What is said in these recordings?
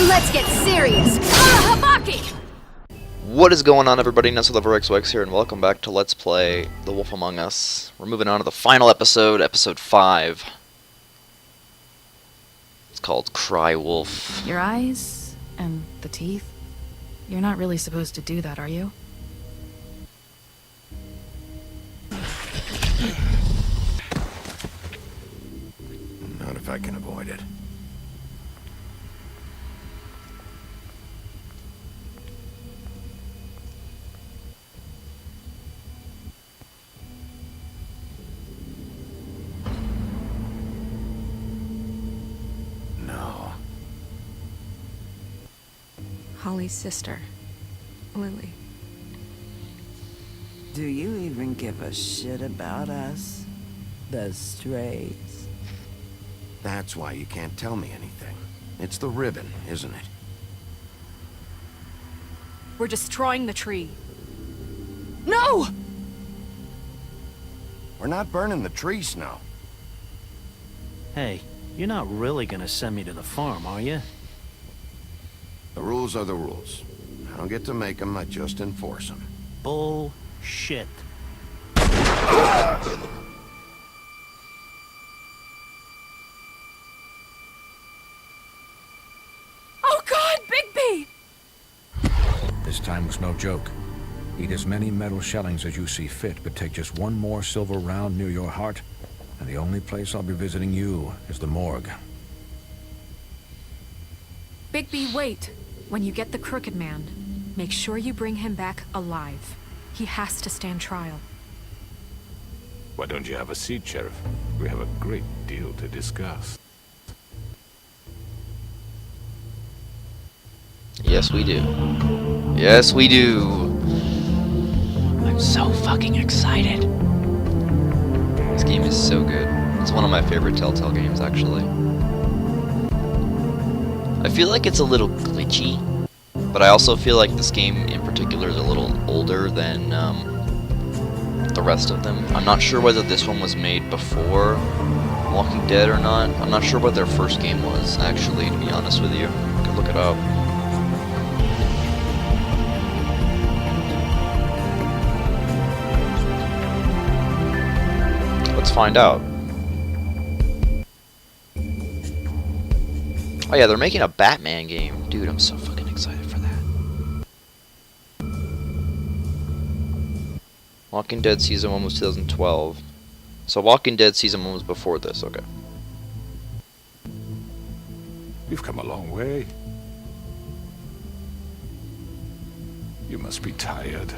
Let's get serious. Habaki! What is going on, everybody? NestleLoverXWX here, and welcome back to Let's Play The Wolf Among Us. We're moving on to the final episode, episode 5. It's called Cry Wolf. Your eyes and the teeth. You're not really supposed to do that, are you? Not if I can avoid it. No. Holly's sister, Lily. Do you even give a shit about us? The strays? That's why you can't tell me anything. It's the ribbon, isn't it? We're destroying the tree. No! We're not burning the tree, Snow. Hey, you're not really gonna send me to the farm, are you? The rules are the rules. I don't get to make them, I just enforce them. Bullshit. Oh God, Bigby! This time was no joke. Eat as many metal shellings as you see fit, but take just one more silver round near your heart, and the only place I'll be visiting you is the morgue. Bigby, wait. When you get the Crooked Man, make sure you bring him back alive. He has to stand trial. Why don't you have a seat, Sheriff? We have a great deal to discuss. Yes, we do. Yes, we do. I'm so fucking excited. This game is so good. It's one of my favorite Telltale games, actually. I feel like it's a little glitchy, but I also feel like this game in particular is a little older than the rest of them. I'm not sure whether this one was made before Walking Dead or not. I'm not sure what their first game was, actually, to be honest with you. I could look it up. Let's find out. Oh yeah, they're making a Batman game. Dude, I'm so fucking excited for that. Walking Dead Season 1 was 2012. So Walking Dead Season 1 was before this, okay. You've come a long way. You must be tired.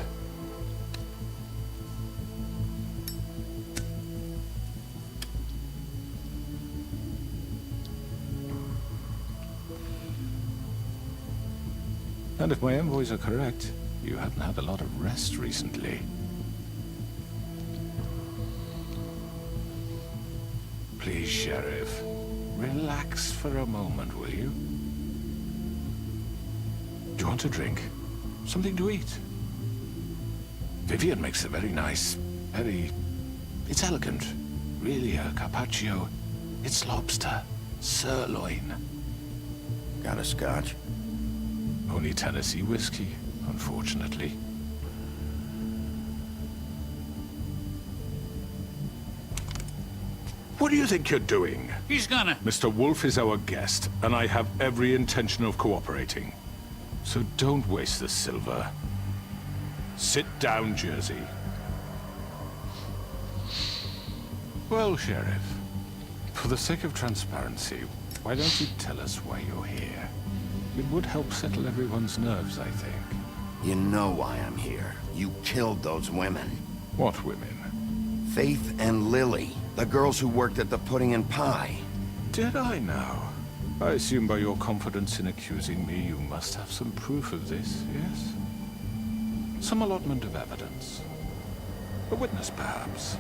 And if my envoys are correct, you haven't had a lot of rest recently. Please, Sheriff, relax for a moment, will you? Do you want a drink? Something to eat? Vivian makes a very nice, it's elegant. Really a carpaccio. It's lobster, sirloin. Got a scotch? Only Tennessee whiskey, unfortunately. What do you think you're doing? He's gonna... Mr. Wolf is our guest, and I have every intention of cooperating. So don't waste the silver. Sit down, Jersey. Well, Sheriff, for the sake of transparency, why don't you tell us why you're here? It would help settle everyone's nerves, I think. You know why I'm here. You killed those women. What women? Faith and Lily, the girls who worked at the Pudding and Pie. Did I now? I assume by your confidence in accusing me, you must have some proof of this, yes? Some allotment of evidence. A witness, perhaps.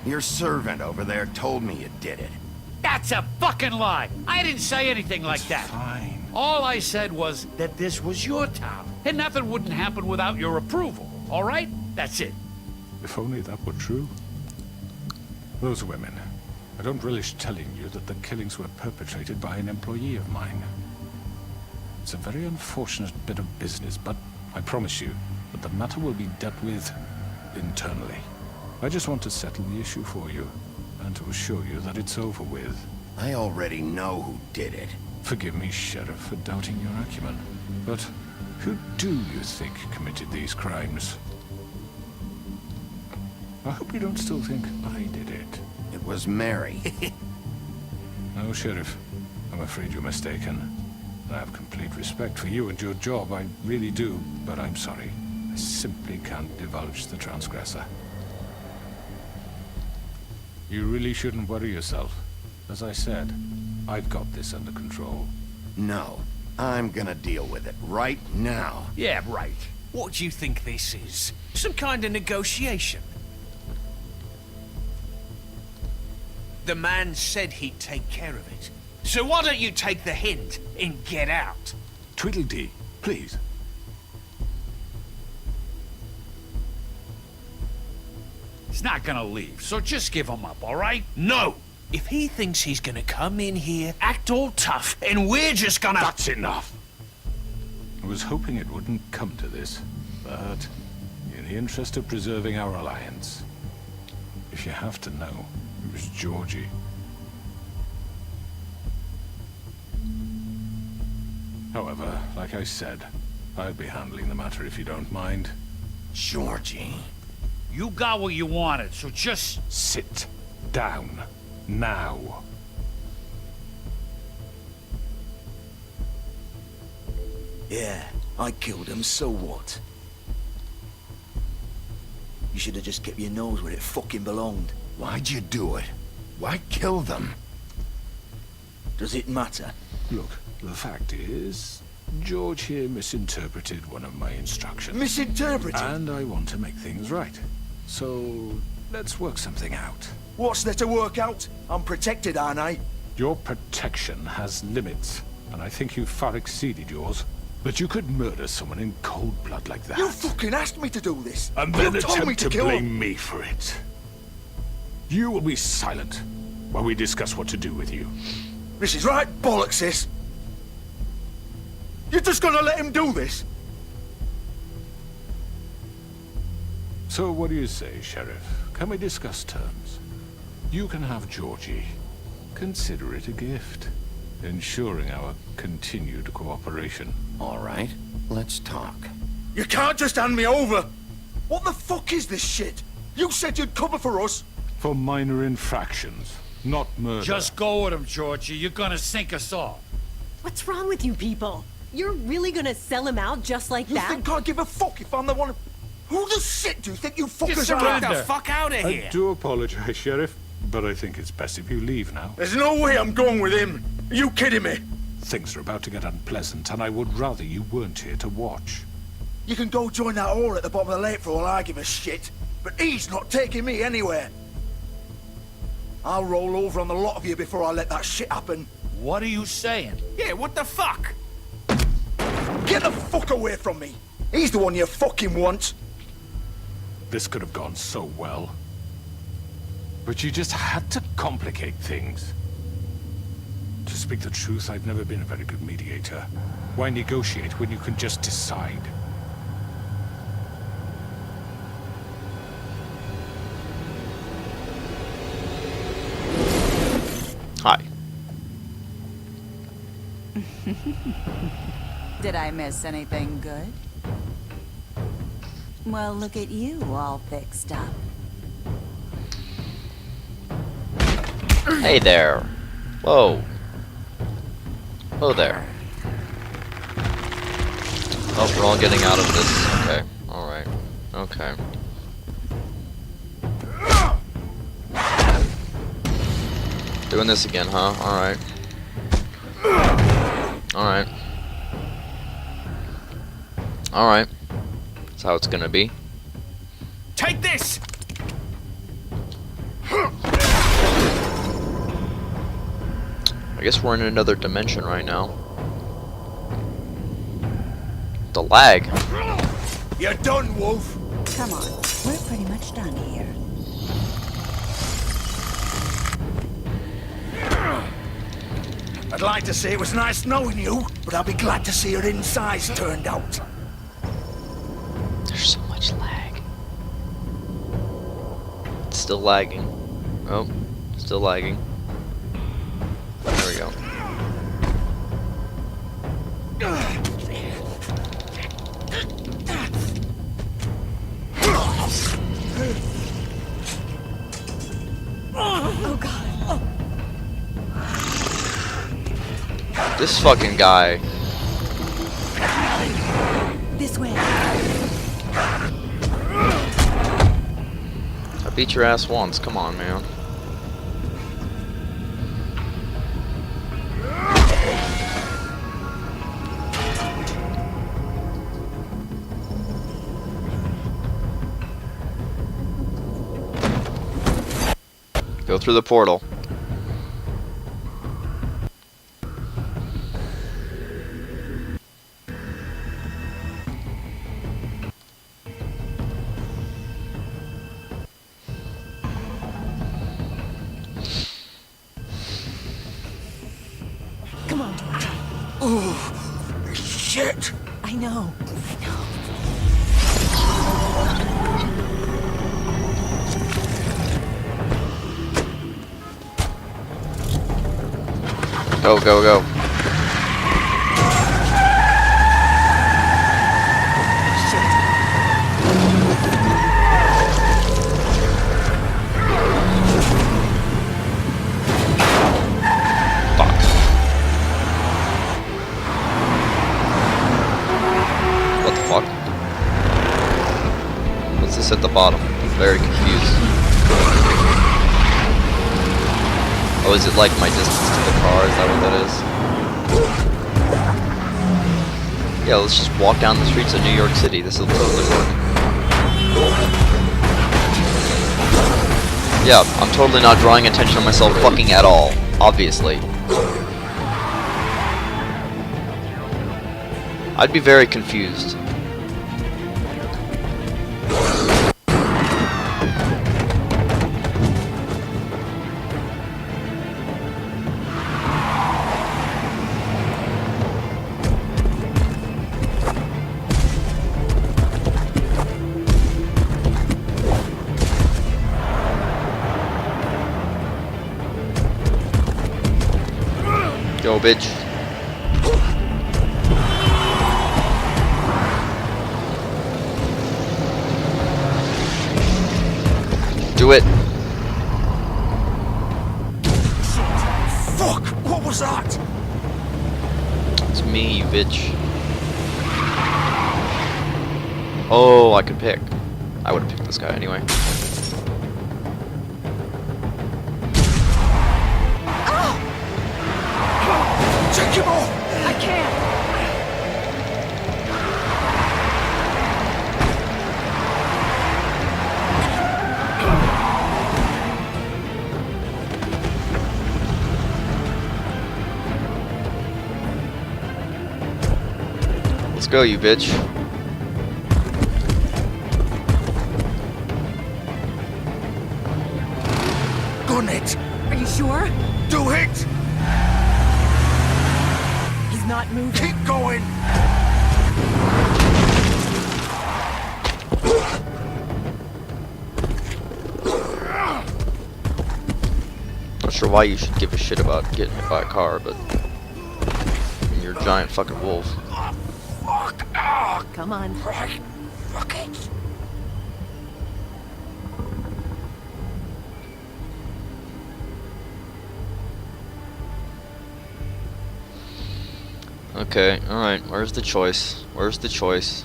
Your servant over there told me you did it. That's a fucking lie! I didn't say anything like that. Fine. All I said was that this was your town, and nothing wouldn't happen without your approval, all right? That's it. If only that were true. Those women. I don't relish telling you that the killings were perpetrated by an employee of mine. It's a very unfortunate bit of business, but I promise you that the matter will be dealt with internally. I just want to settle the issue for you, and to assure you that it's over with. I already know who did it. Forgive me, Sheriff, for doubting your acumen, but who do you think committed these crimes? I hope you don't still think I did it. It was Mary. No, Sheriff. I'm afraid you're mistaken. I have complete respect for you and your job, I really do, but I'm sorry. I simply can't divulge the transgressor. You really shouldn't worry yourself. As I said, I've got this under control. No, I'm gonna deal with it right now. Yeah, right. What do you think this is? Some kind of negotiation? The man said he'd take care of it. So why don't you take the hint and get out? Tweedledee, please. He's not gonna leave, so just give him up, all right? No! If he thinks he's gonna come in here, act all tough, and we're just gonna... That's enough! I was hoping it wouldn't come to this, but in the interest of preserving our alliance, if you have to know, it was Georgie. However, like I said, I'll be handling the matter if you don't mind. Georgie. You got what you wanted, so just... Sit down. Now. Yeah, I killed him, so what? You should have just kept your nose where it fucking belonged. Why'd you do it? Why kill them? Does it matter? Look, the fact is, George here misinterpreted one of my instructions. Misinterpreted? And I want to make things right. So, let's work something out. What's there to work out? I'm protected, aren't I? Your protection has limits, and I think you've far exceeded yours. But you could murder someone in cold blood like that. You fucking asked me to do this! And then you told me attempt to kill blame him. me for it. You will be silent while we discuss what to do with you. This is right bollocks, sis. You're just gonna let him do this? So what do you say, Sheriff? Can we discuss terms? You can have Georgie. Consider it a gift, ensuring our continued cooperation. All right, let's talk. You can't just hand me over! What the fuck is this shit? You said you'd cover for us! For minor infractions, not murder. Just go with him, Georgie. You're gonna sink us all. What's wrong with you people? You're really gonna sell him out just like You that? think I give a fuck if I'm the one... Who the shit do you think you fuckers are? Get the fuck out of here! I do apologize, Sheriff, but I think it's best if you leave now. There's no way I'm going with him. Are you kidding me? Things are about to get unpleasant, and I would rather you weren't here to watch. You can go join that whore at the bottom of the lake for all I give a shit. But he's not taking me anywhere. I'll roll over on the lot of you before I let that shit happen. What are you saying? Yeah, what the fuck? Get the fuck away from me! He's the one you fucking want! This could have gone so well. But you just had to complicate things. To speak the truth, I've never been a very good mediator. Why negotiate when you can just decide? Hi. Did I miss anything good? Well, look at you, all fixed up. Hey there. Whoa. Whoa there. Oh, we're all getting out of this. Okay. Alright. Okay. Doing this again, huh? Alright. Alright. Alright. That's how it's gonna be. Take this! I guess we're in another dimension right now. The lag. You're done, Wolf! Come on, we're pretty much done here. I'd like to say it was nice knowing you, but I'll be glad to see your insides turned out. There's so much lag. It's still lagging. Oh, still lagging. There we go. Oh god. Oh. This fucking guy. This way. I beat your ass once. Come on, man. Go through the portal. Come on. Oh, shit. I know. Go, go, go. Fuck. What the fuck? What's this at the bottom? I'm very confused. Oh, is it like my distance to the car? Is that what that is? Yeah, let's just walk down the streets of New York City. This will totally work. Yeah, I'm totally not drawing attention to myself fucking at all. Obviously. I'd be very confused. Go, bitch. Do it. Fuck! What was that? It's me, you bitch. Oh, I could pick. I would have picked this guy anyway. Take him off! I can't. Let's go, you bitch. Gun it! Are you sure? Do it! He's not moving. Keep going! Not sure why you should give a shit about getting hit by a car, but you're a giant fucking wolf. Fuck! Ah! Come on. Right! Fuck it! Okay, alright, where's the choice? Where's the choice?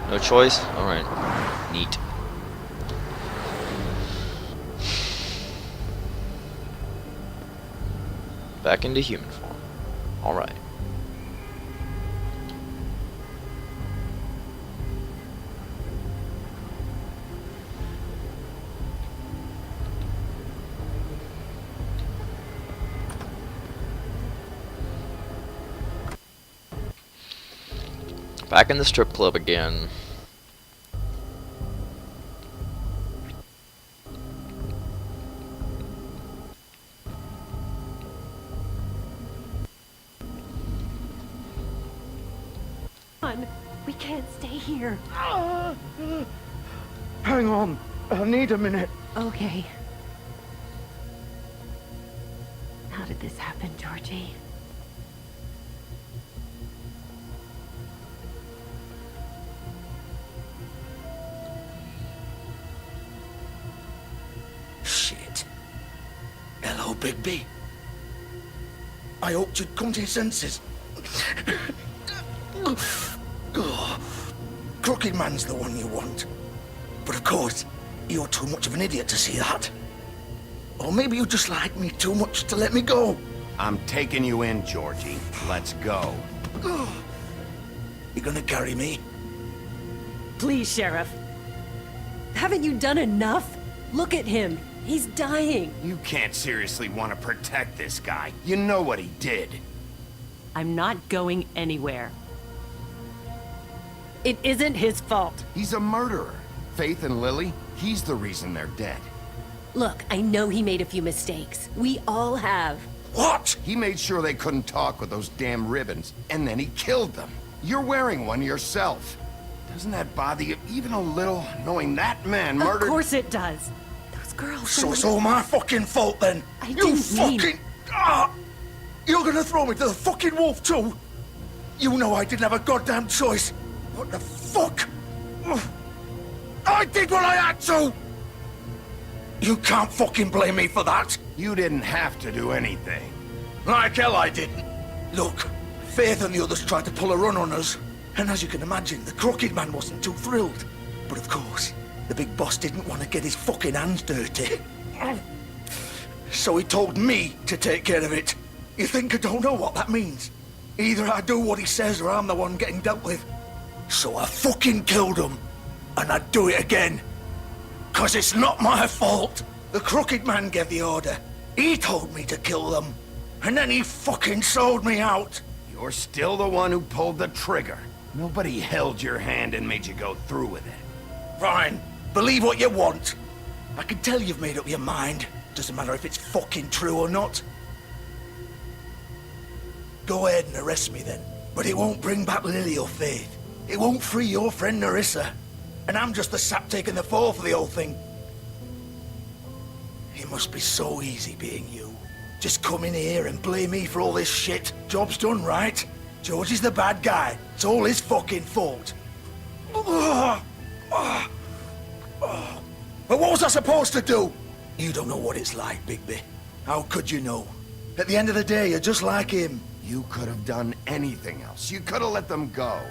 No choice? Alright. Neat. Back into human form. Alright. Back in the strip club again. on. We can't stay here. Hang on. I need a minute. Okay. How did this happen, Georgie? Shit. Hello, Bigby. I hoped you'd come to your senses. Oh, Crooked Man's the one you want. But of course, you're too much of an idiot to see that. Or maybe you just like me too much to let me go. I'm taking you in, Georgie. Let's go. You gonna carry me? Please, Sheriff. Haven't you done enough? Look at him. He's dying. You can't seriously want to protect this guy. You know what he did. I'm not going anywhere. It isn't his fault. He's a murderer. Faith and Lily, he's the reason they're dead. Look, I know he made a few mistakes. We all have. What? He made sure they couldn't talk with those damn ribbons, and then he killed them. You're wearing one yourself. Doesn't that bother you even a little, knowing that man murdered... Of course it does. Those girls... So it's all my fucking fault then? I You didn't mean- fucking... Ah! You're gonna throw me to the fucking wolf too? You know I didn't have a goddamn choice. What the fuck? I did what I had to! You can't fucking blame me for that. You didn't have to do anything. Like hell I didn't. Look, Faith and the others tried to pull a run on us. And as you can imagine, the Crooked Man wasn't too thrilled. But of course, the big boss didn't want to get his fucking hands dirty. So he told me to take care of it. You think I don't know what that means? Either I do what he says or I'm the one getting dealt with. So I fucking killed him. And I'd do it again. 'Cause it's not my fault. The Crooked Man gave the order. He told me to kill them. And then he fucking sold me out. You're still the one who pulled the trigger. Nobody held your hand and made you go through with it. Fine. Believe what you want. I can tell you've made up your mind. Doesn't matter if it's fucking true or not. Go ahead and arrest me then. But it won't bring back Lily or Faith. It won't free your friend Narissa. And I'm just the sap taking the fall for the whole thing. It must be so easy being you. Just come in here and blame me for all this shit. Job's done, right? George is the bad guy. It's all his fucking fault. But what was I supposed to do? You don't know what it's like, Bigby. How could you know? At the end of the day, you're just like him. You could have done anything else. You could have let them go.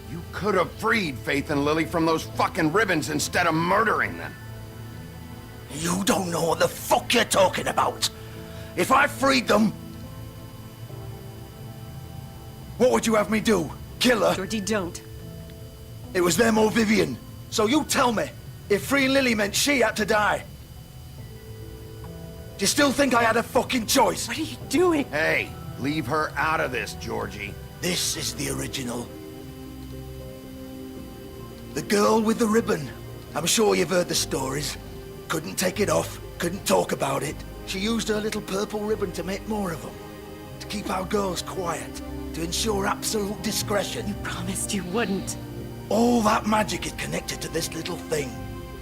You could have freed Faith and Lily from those fucking ribbons instead of murdering them. You don't know what the fuck you're talking about. If I freed them... What would you have me do? Kill her? Georgie, don't. It was them or Vivian. So you tell me, if freeing Lily meant she had to die. Do you still think I had a fucking choice? What are you doing? Hey, leave her out of this, Georgie. This is the original. The girl with the ribbon. I'm sure you've heard the stories. Couldn't take it off, couldn't talk about it. She used her little purple ribbon to make more of them. To keep our girls quiet. To ensure absolute discretion. You promised you wouldn't. All that magic is connected to this little thing.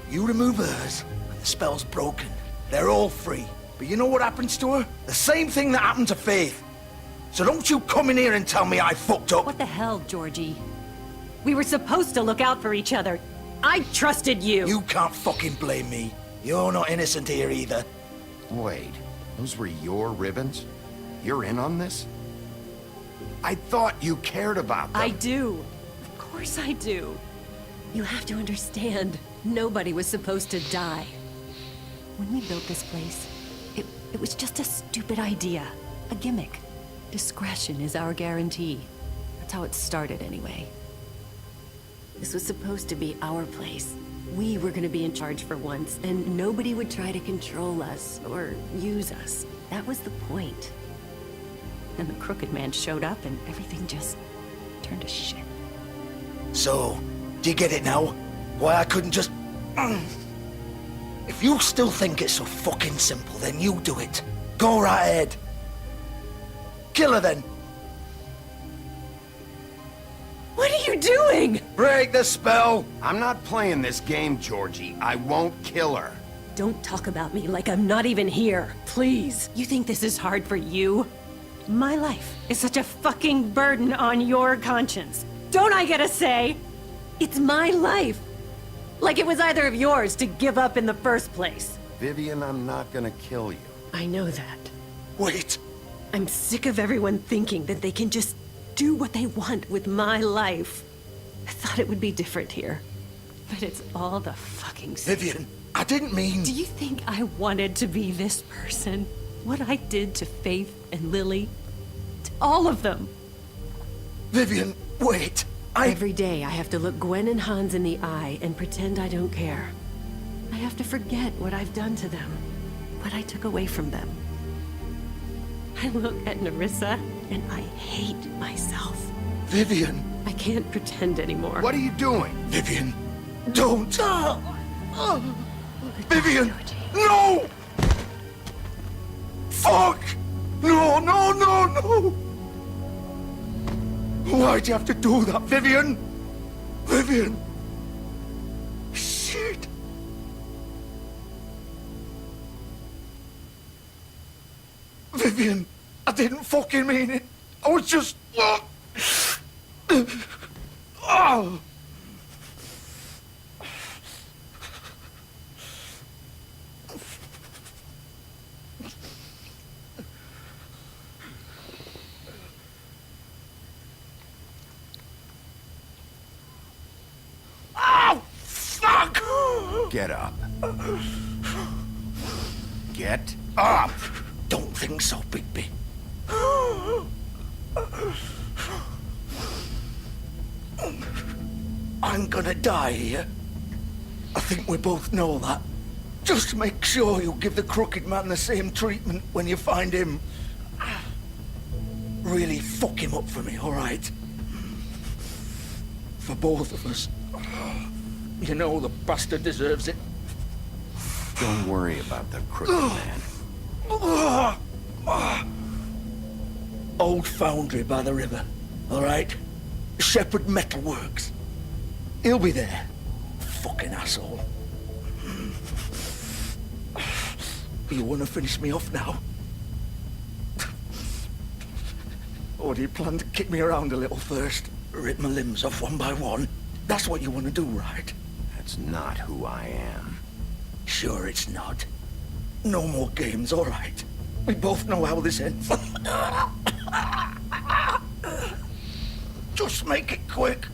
You remove hers, and the spell's broken. They're all free. But you know what happens to her? The same thing that happened to Faith. So don't you come in here and tell me I fucked up. What the hell, Georgie? We were supposed to look out for each other. I trusted you. You can't fucking blame me. You're not innocent here either. Wait, those were your ribbons? You're in on this? I thought you cared about them. I do. Of course I do. You have to understand, nobody was supposed to die. When we built this place, it was just a stupid idea. A gimmick. Discretion is our guarantee. That's how it started anyway. This was supposed to be our place. We were gonna be in charge for once, and nobody would try to control us or use us. That was the point. Then the Crooked Man showed up and everything just turned to shit. So, do you get it now? Why I couldn't just... If you still think it's so fucking simple, then you do it. Go right ahead. Kill her then. What are you doing? Break the spell! I'm not playing this game, Georgie. I won't kill her. Don't talk about me like I'm not even here. Please. You think this is hard for you? My life is such a fucking burden on your conscience. Don't I get a say? It's my life. Like it was either of yours to give up in the first place. Vivian, I'm not gonna kill you. I know that. Wait. I'm sick of everyone thinking that they can just do what they want with my life. I thought it would be different here. But it's all the fucking same. Vivian, I didn't mean... Do you think I wanted to be this person? What I did to Faith and Lily? To all of them? Vivian, wait. Every day I have to look Gwen and Hans in the eye and pretend I don't care. I have to forget what I've done to them. What I took away from them. I look at Nerissa and I hate myself. Vivian. I can't pretend anymore. What are you doing? Vivian, don't. Vivian, no! Fuck! No, no, no, no! Why'd you have to do that, Vivian? Vivian! Shit! Vivian, I didn't fucking mean it. I was just... Oh! Oh, fuck! Get up. Get up! Don't think so, Bigby. I'm gonna die here. I think we both know that. Just make sure you give the Crooked Man the same treatment when you find him. Really fuck him up for me, all right? For both of us. You know the bastard deserves it. Don't worry about the Crooked Man. Old foundry by the river, all right? Shepherd Metalworks. He'll be there. Fucking asshole. You want to finish me off now? Or do you plan to kick me around a little first? Rip my limbs off one by one? That's what you want to do, right? That's not who I am. Sure it's not. No more games, all right? We both know how this ends. Just make it quick.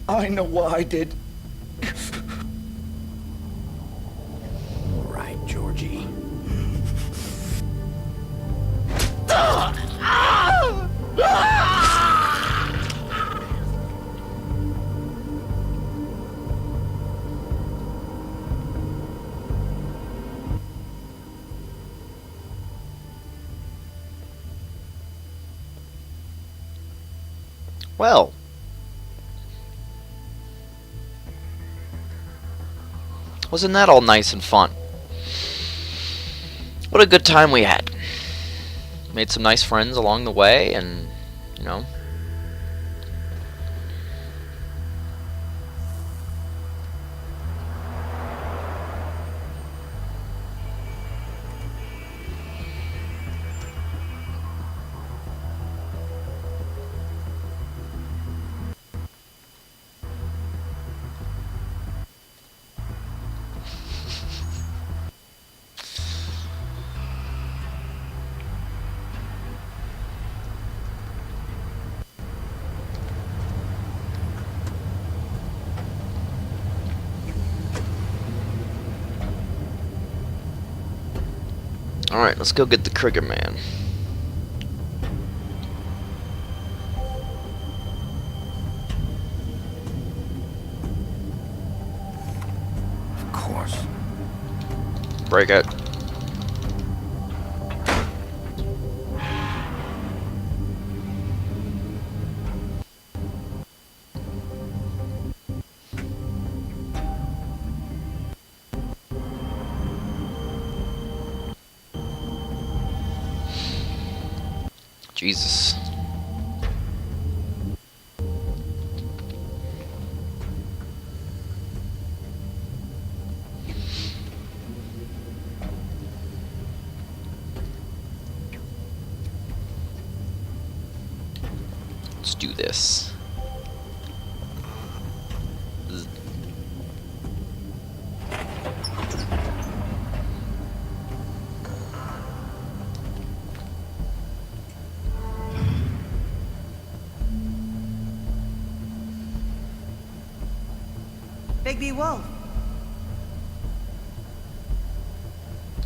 I know what I did. All right, Georgie. Well. Wasn't that all nice and fun? What a good time we had. Made some nice friends along the way, and, you know. Alright, let's go get the Crooked Man. Of course. Break it. Jesus. Let's do this. Bigby Wolf.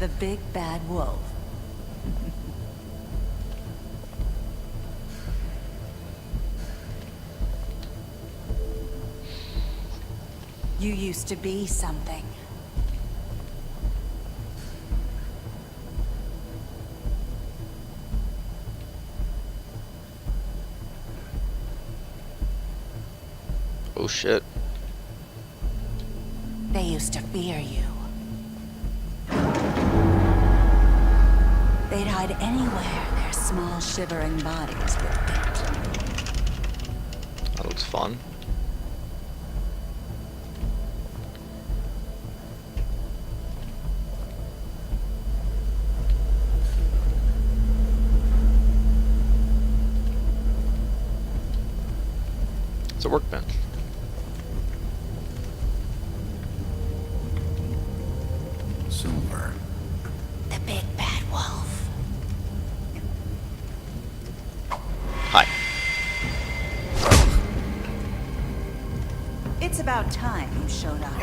The big bad wolf. You used to be something. Oh shit. They used to fear you. They'd hide anywhere their small shivering bodies would fit. That looks fun. It's a workbench. Silver. The big bad wolf. Hi. It's about time you showed up.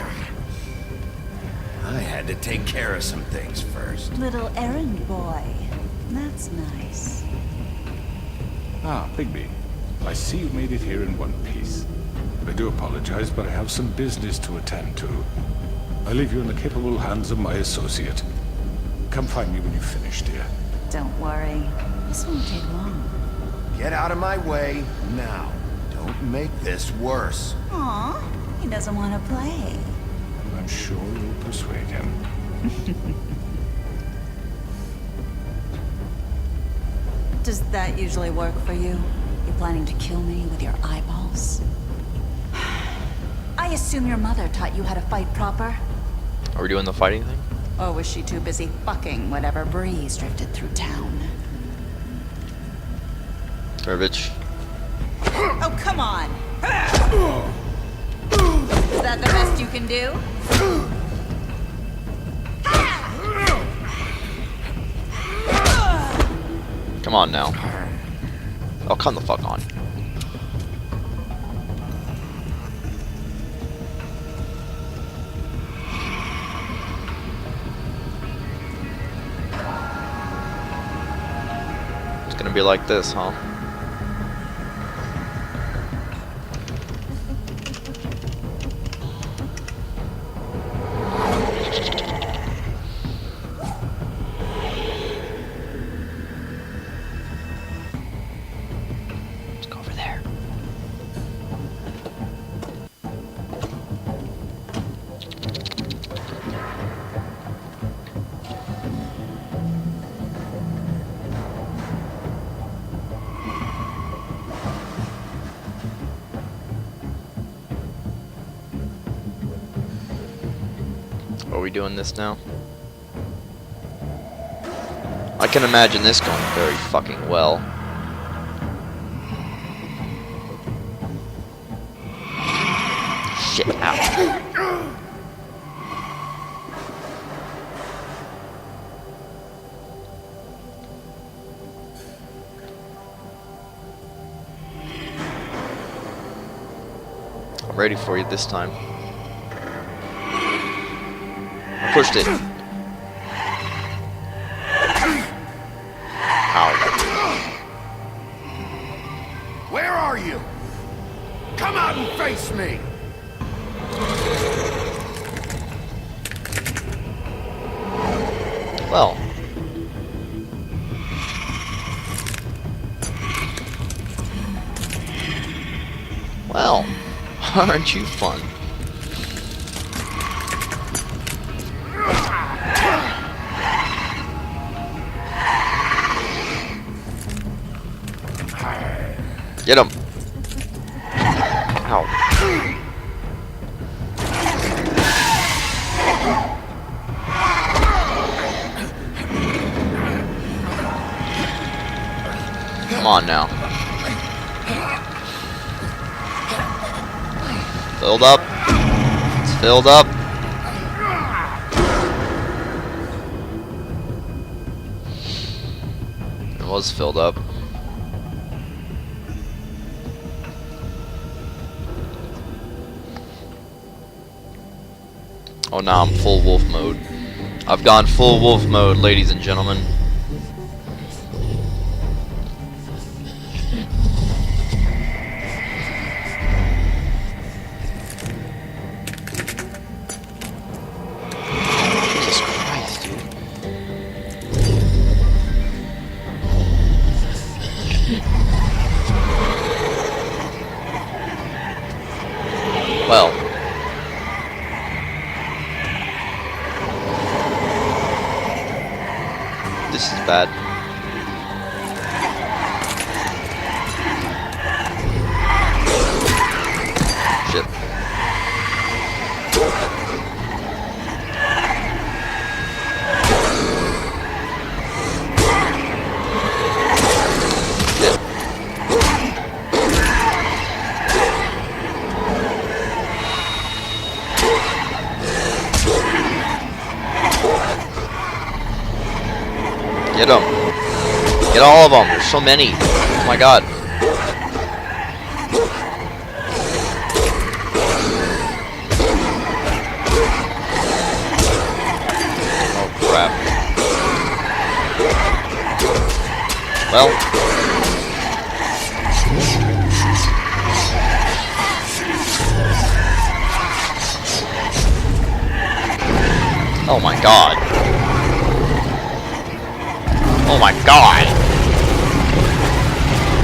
I had to take care of some things first. Little errand boy. That's nice. Ah, Bigby. I see you made it here in one piece. I do apologize, but I have some business to attend to. I leave you in the capable hands of my associate. Come find me when you've finished, dear. Don't worry. This won't take long. Get out of my way now. Don't make this worse. Aw, he doesn't want to play. I'm sure you'll persuade him. Does that usually work for you? You planning to kill me with your eyeballs? I assume your mother taught you how to fight proper? Are we doing the fighting thing? Or was she too busy fucking whatever breeze drifted through town? Garbage. Oh, come on! Is that the best you can do? Come on now. Oh, come the fuck on. It's gonna be like this, huh? Let's go over there. Are we doing this now? I can imagine this going very fucking well. Shit, ow. I'm ready for you this time. I pushed it. Ow. Where are you? Come out and face me! Well. Well, aren't you fun? Get him! Ow. Come on now. Filled up. It's filled up. It was filled up. Oh, now I'm full wolf mode. I've gone full wolf mode, ladies and gentlemen. Jesus Christ, dude. Well. This is bad. Shit. Get them. Get all of them. There's so many. Oh my god. Oh crap. Well. Oh my god. Oh my god!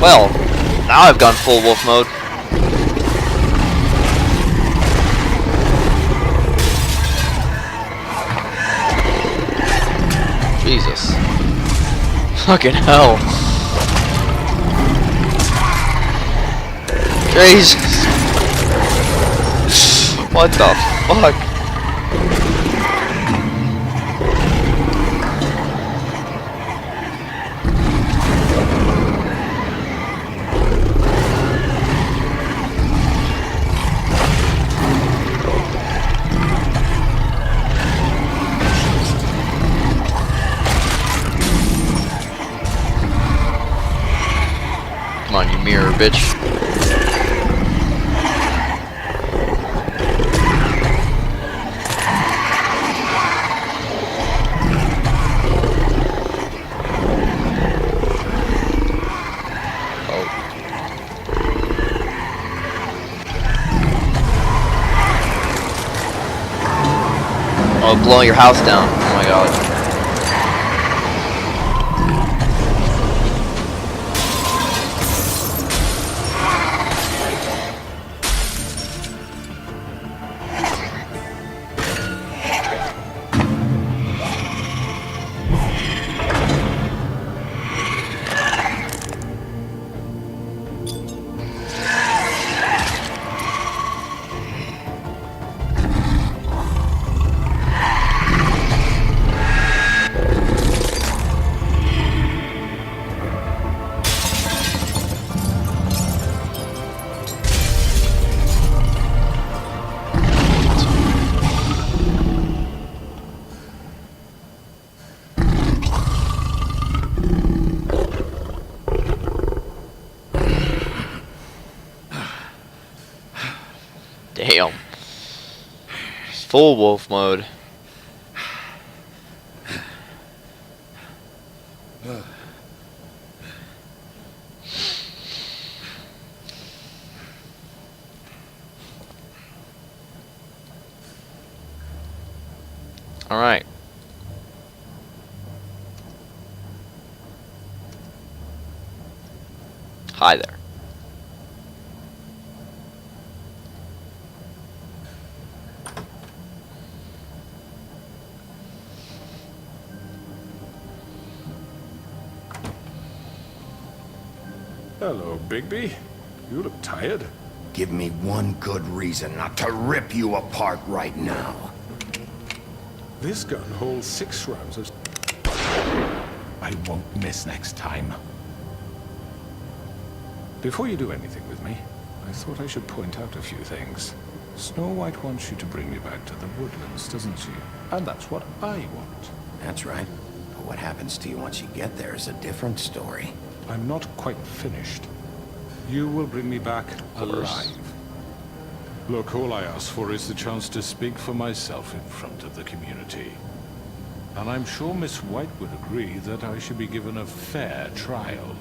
Well, now I've gone full wolf mode. Jesus. Fucking hell. Jesus. What the fuck? Come on, you mirror, bitch. Oh, blowing your house down. Oh my god. Damn. Full wolf mode. All right. Hi there. Hello, Bigby. You look tired. Give me one good reason not to rip you apart right now. This gun holds 6 rounds of... I won't miss next time. Before you do anything with me, I thought I should point out a few things. Snow White wants you to bring me back to the woodlands, doesn't she? And that's what I want. That's right. But what happens to you once you get there is a different story. I'm not quite finished. You will bring me back alive. Look, all I ask for is the chance to speak for myself in front of the community. And I'm sure Miss White would agree that I should be given a fair trial.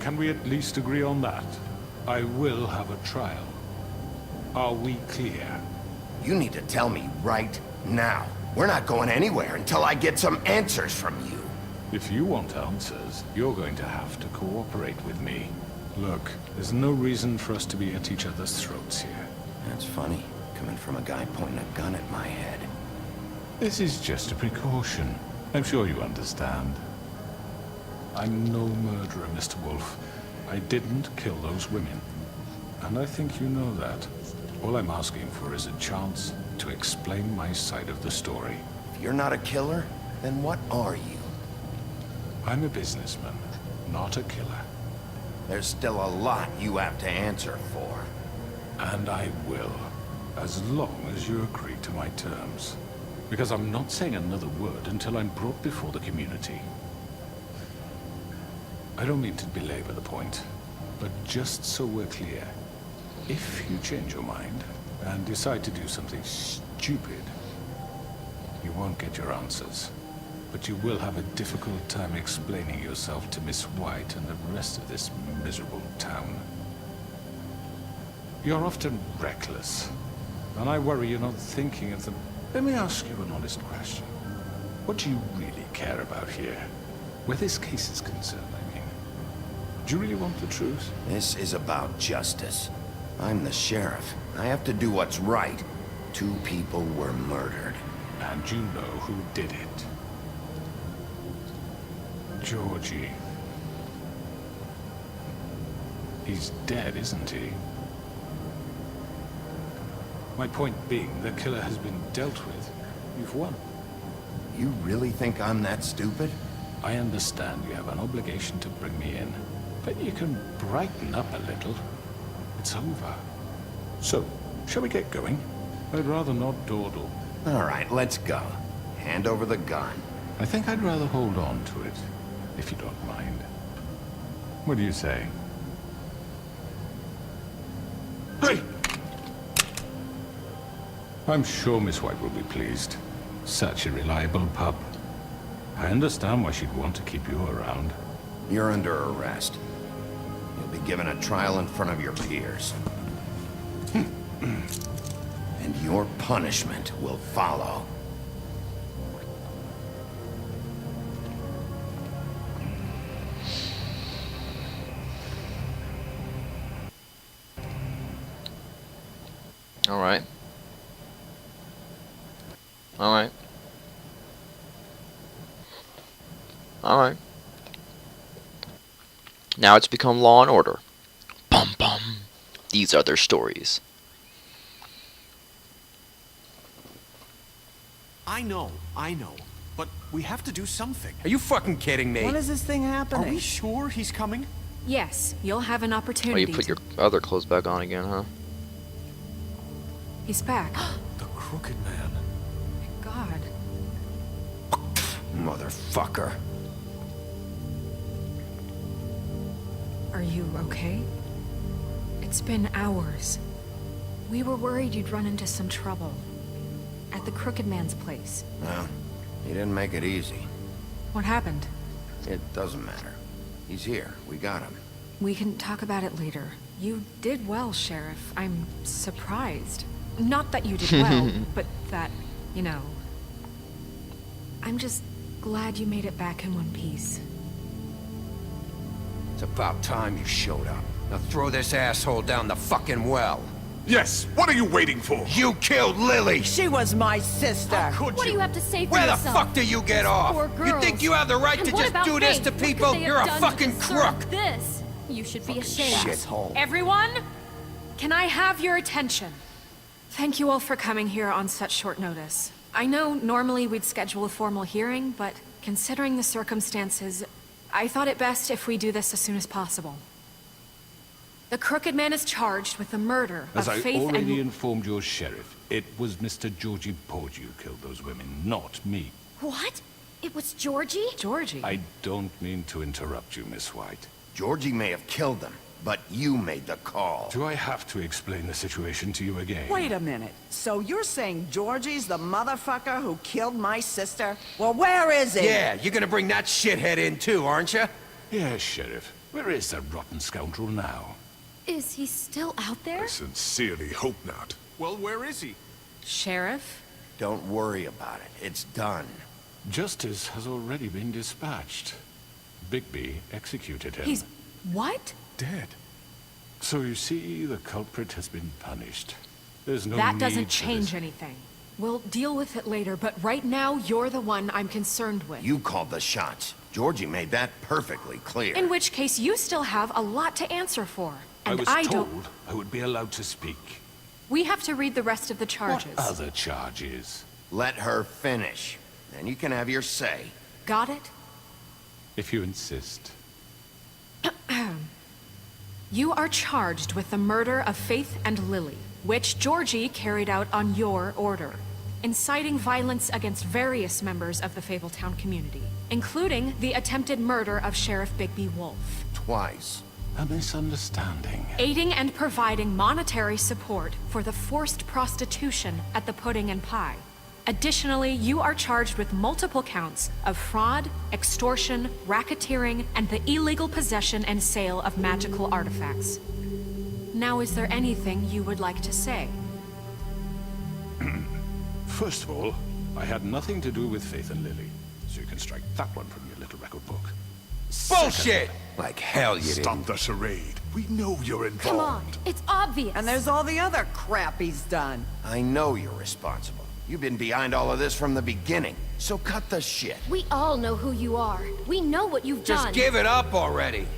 Can we at least agree on that? I will have a trial. Are we clear? You need to tell me right now. We're not going anywhere until I get some answers from you. If you want answers, you're going to have to cooperate with me. Look, there's no reason for us to be at each other's throats here. That's funny, coming from a guy pointing a gun at my head. This is just a precaution. I'm sure you understand. I'm no murderer, Mr. Wolf. I didn't kill those women. And I think you know that. All I'm asking for is a chance to explain my side of the story. If you're not a killer, then what are you? I'm a businessman, not a killer. There's still a lot you have to answer for. And I will, as long as you agree to my terms. Because I'm not saying another word until I'm brought before the community. I don't mean to belabor the point, but just so we're clear, if you change your mind and decide to do something stupid, you won't get your answers. But you will have a difficult time explaining yourself to Miss White and the rest of this miserable town. You're often reckless, and I worry you're not thinking of them. Let me ask you an honest question. What do you really care about here? Where this case is concerned, I mean. Do you really want the truth? This is about justice. I'm the sheriff. I have to do what's right. 2 people were murdered. And you know who did it. Georgie. He's dead, isn't he? My point being, the killer has been dealt with. You've won. You really think I'm that stupid? I understand you have an obligation to bring me in, but you can brighten up a little. It's over. So, shall we get going? I'd rather not dawdle. All right, let's go. Hand over the gun. I think I'd rather hold on to it, if you don't mind. What do you say? Hey! I'm sure Miss White will be pleased. Such a reliable pup. I understand why she'd want to keep you around. You're under arrest. You'll be given a trial in front of your peers. And your punishment will follow. All right. All right. All right. Now it's become Law and Order. Bum bum. These are their stories. I know. But we have to do something. Are you fucking kidding me? When is this thing happening? Are we sure he's coming? Yes, you'll have an Oh, opportunity. you put your other clothes back on again, huh? He's back. The Crooked Man. God. Motherfucker. Are you okay? It's been hours. We were worried you'd run into some trouble. At the Crooked Man's place. Well, he didn't make it easy. What happened? It doesn't matter. He's here. We got him. We can talk about it later. You did well, Sheriff. I'm surprised. Not that you did well, but that, you know... I'm just glad you made it back in one piece. It's about time you showed up. Now throw this asshole down the fucking well. Yes, what are you waiting for? You killed Lily! She was my sister. What do you have to say for Where the yourself? fuck do you get These off? poor You think girls. you have the right And to what just about do this Faith? to What could people? they have You're a done to fucking deserve crook! This. You should be ashamed. Shithole. Everyone, can I have your attention? Thank you all for coming here on such short notice. I know normally we'd schedule a formal hearing, but considering the circumstances, I thought it best if we do this as soon as possible. The Crooked Man is charged with the murder As of I Faith already and... informed your sheriff, it was Mr. Georgie Porgy who killed those women, not me. What? It was Georgie? Georgie? I don't mean to interrupt you, Miss White. Georgie may have killed them, but you made the call. Do I have to explain the situation to you again? Wait a minute. So you're saying Georgie's the motherfucker who killed my sister? Well, where is he? Yeah, you're gonna bring that shithead in too, aren't you? Yes, Sheriff. Where is that rotten scoundrel now? Is he still out there? I sincerely hope not. Well, where is he? Sheriff? Don't worry about it. It's done. Justice has already been dispatched. Bigby executed him. He's... what? Dead. So you see, the culprit has been punished. There's no That need doesn't for change this. anything. We'll deal with it later, but right now, you're the one I'm concerned with. You called the shots. Georgie made that perfectly clear. In which case, you still have a lot to answer for. And I was don't... told I would be allowed to speak. We have to read the rest of the charges. What other charges? Let her finish. Then you can have your say. Got it? If you insist. You are charged with the murder of Faith and Lily, which Georgie carried out on your order, inciting violence against various members of the Fabletown community, including the attempted murder of Sheriff Bigby Wolf. Twice. A misunderstanding. Aiding and providing monetary support for the forced prostitution at the Pudding and Pie. Additionally, you are charged with multiple counts of fraud, extortion, racketeering, and the illegal possession and sale of magical artifacts. Now, is there anything you would like to say? First of all, I had nothing to do with Faith and Lily, so you can strike that one from your little record book. Bullshit! Like hell you Stop didn't. the charade. We know you're involved. Come on, it's obvious. And there's all the other crap he's done. I know you're responsible. You've been behind all of this from the beginning, so cut the shit. We all know who you are. We know what you've Just done. give it up already.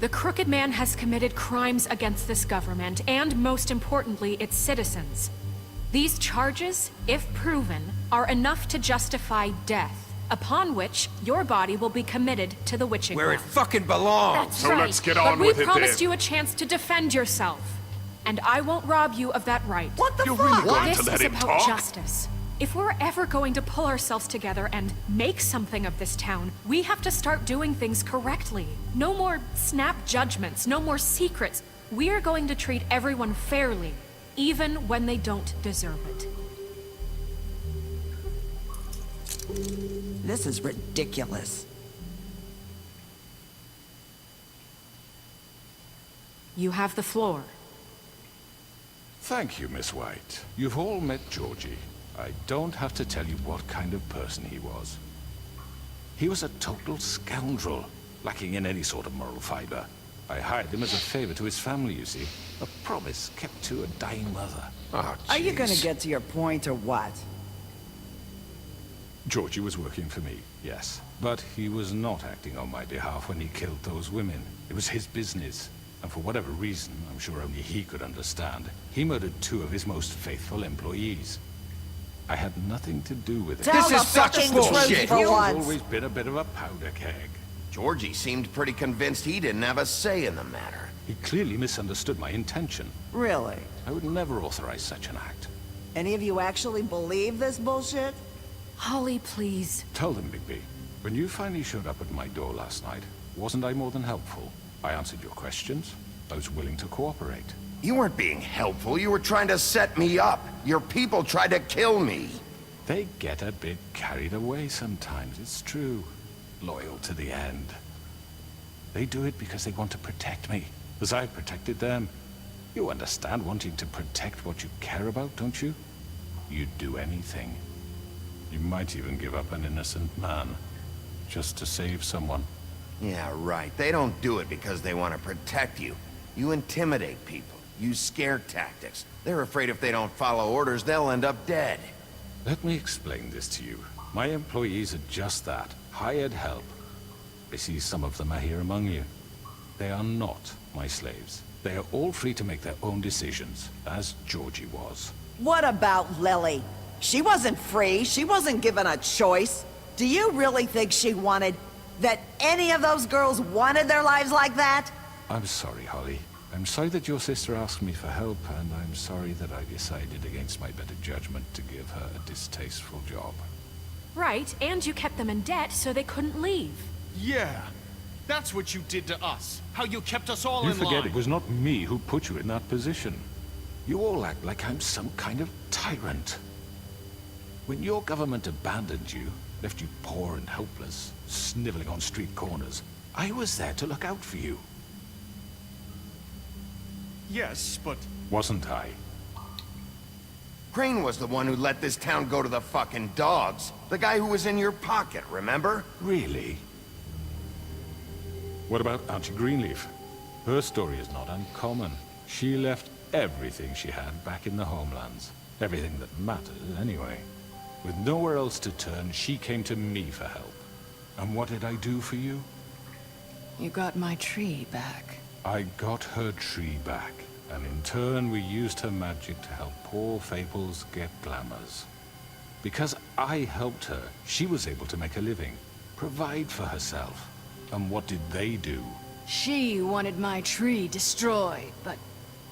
The Crooked Man has committed crimes against this government, and most importantly, its citizens. These charges, if proven, are enough to justify death, upon which your body will be committed to the witching Where it ground. fucking belongs. That's So right. let's get But on we with it promised then. you a chance to defend yourself, and I won't rob you of that right. What the You're fuck? really going This to let is him about talk? justice. If we're ever going to pull ourselves together and make something of this town, we have to start doing things correctly. No more snap judgments, no more secrets. We are going to treat everyone fairly, even when they don't deserve it. This is ridiculous. You have the floor. Thank you, Miss White. You've all met Georgie. I don't have to tell you what kind of person he was. He was a total scoundrel, lacking in any sort of moral fiber. I hired him as a favor to his family, you see. A promise kept to a dying mother. Oh, Are you gonna jeez. get to your point or what? Georgie was working for me, yes. But he was not acting on my behalf when he killed those women. It was his business. And for whatever reason, I'm sure only he could understand, he murdered 2 of his most faithful employees. I had nothing to do with it. Tell This the is such fucking bullshit. truth for He's once. always been a bit of a powder keg. Georgie seemed pretty convinced he didn't have a say in the matter. He clearly misunderstood my intention. Really? I would never authorize such an act. Any of you actually believe this bullshit? Holly, please. Tell them, Bigby. When you finally showed up at my door last night, wasn't I more than helpful? I answered your questions. I was willing to cooperate. You weren't being helpful. You were trying to set me up. Your people tried to kill me. They get a bit carried away sometimes, it's true. Loyal to the end. They do it because they want to protect me, as I protected them. You understand wanting to protect what you care about, don't you? You'd do anything. You might even give up an innocent man, just to save someone. Yeah, right. They don't do it because they want to protect you. You intimidate people. Use scare tactics. They're afraid if they don't follow orders, they'll end up dead. Let me explain this to you. My employees are just that, hired help. I see some of them are here among you. They are not my slaves. They are all free to make their own decisions, as Georgie was. What about Lily? She wasn't free. She wasn't given a choice. Do you really think she wanted... that any of those girls wanted their lives like that? I'm sorry, Holly. I'm sorry that your sister asked me for help, and I'm sorry that I decided against my better judgment to give her a distasteful job. Right, and you kept them in debt so they couldn't leave. Yeah, that's what you did to us. How you kept us all You in line. forget it was not me who put you in that position. You all act like I'm some kind of tyrant. When your government abandoned you, left you poor and helpless, sniveling on street corners, I was there to look out for you. Yes, but... Wasn't I? Crane was the one who let this town go to the fucking dogs. The guy who was in your pocket, remember? Really? What about Auntie Greenleaf? Her story is not uncommon. She left everything she had back in the homelands. Everything that mattered, anyway. With nowhere else to turn, she came to me for help. And what did I do for you? You got my tree back. I got her tree back, and in turn we used her magic to help poor Fables get glamours. Because I helped her, she was able to make a living, provide for herself. And what did they do? She wanted my tree destroyed, but